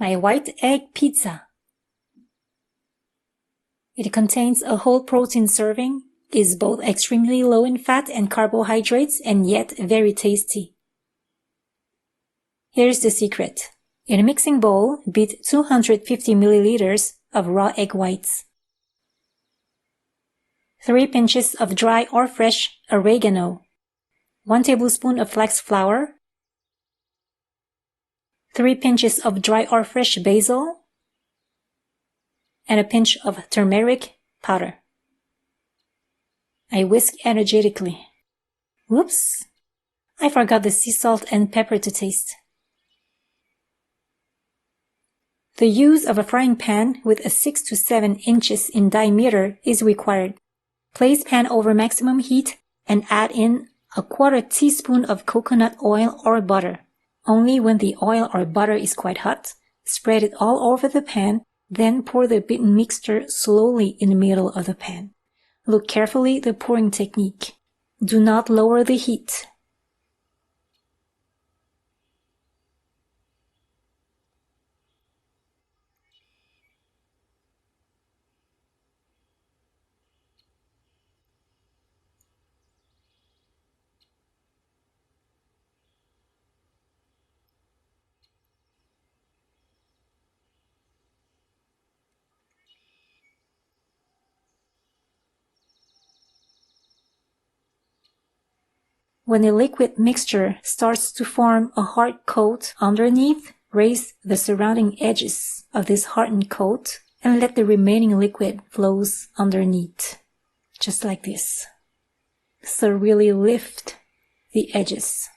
My white egg pizza. It contains a whole protein serving, is both extremely low in fat and carbohydrates and yet very tasty. Here's the secret. In a mixing bowl, beat 250 milliliters of raw egg whites, 3 pinches of dry or fresh oregano, 1 tablespoon of flax flour, 3 pinches of dry or fresh basil, and a pinch of turmeric powder. I whisk energetically. Whoops! I forgot the sea salt and pepper to taste. The use of a frying pan with a 6 to 7 inches in diameter is required. Place pan over maximum heat and add in a 1/4 teaspoon of coconut oil or butter. Only when the oil or butter is quite hot, spread it all over the pan, then pour the beaten mixture slowly in the middle of the pan. Look carefully at the pouring technique. Do not lower the heat. When the liquid mixture starts to form a hard coat underneath, raise the surrounding edges of this hardened coat and let the remaining liquid flows underneath, just like this. So really lift the edges.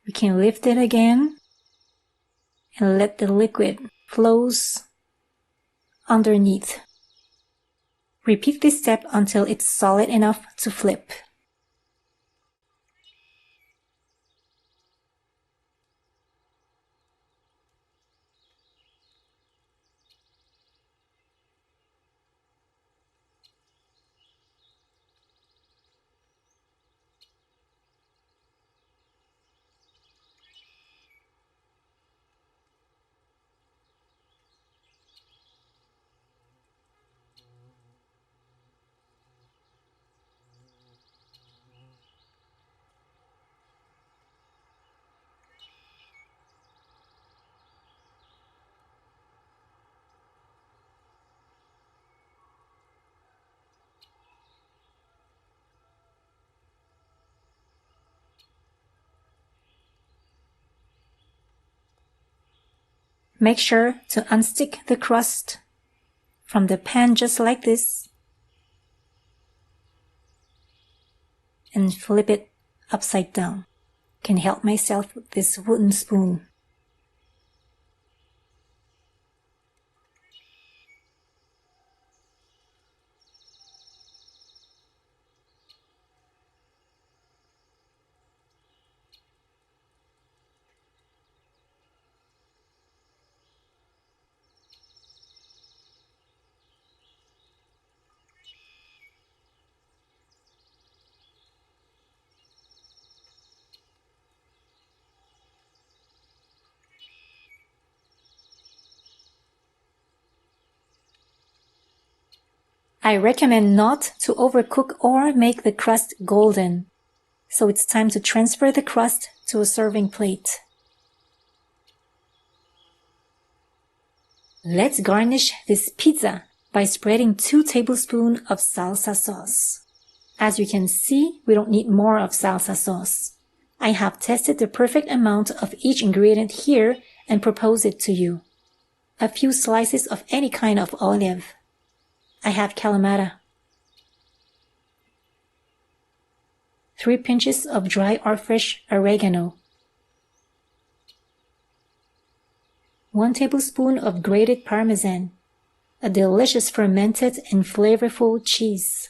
We can lift it again and let the liquid flows underneath. Repeat this step until it's solid enough to flip. Make sure to unstick the crust from the pan just like this and flip it upside down. Can help myself with this wooden spoon. I recommend not to overcook or make the crust golden, so it's time to transfer the crust to a serving plate. Let's garnish this pizza by spreading 2 tablespoons of salsa sauce. As you can see, we don't need more of salsa sauce. I have tested the perfect amount of each ingredient here and propose it to you. A few slices of any kind of olive. I have Kalamata. 3 pinches of dry or fresh oregano. 1 tablespoon of grated Parmesan, a delicious fermented and flavorful cheese.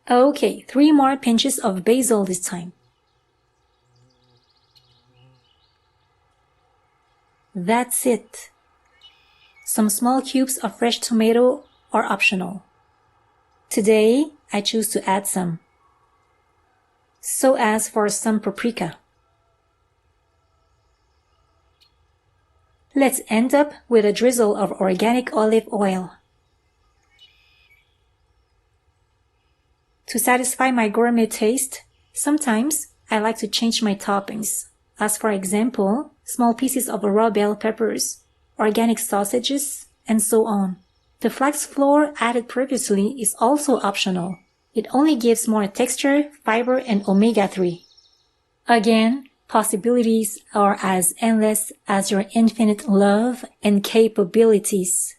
Okay, 3 more pinches of basil this time. That's it. Some small cubes of fresh tomato are optional. Today, I choose to add some. So as for some paprika. Let's end up with a drizzle of organic olive oil. To satisfy my gourmet taste, sometimes I like to change my toppings, as for example, small pieces of raw bell peppers, organic sausages, and so on. The flax flour added previously is also optional. It only gives more texture, fiber, and omega-3. Again, possibilities are as endless as your infinite love and capabilities.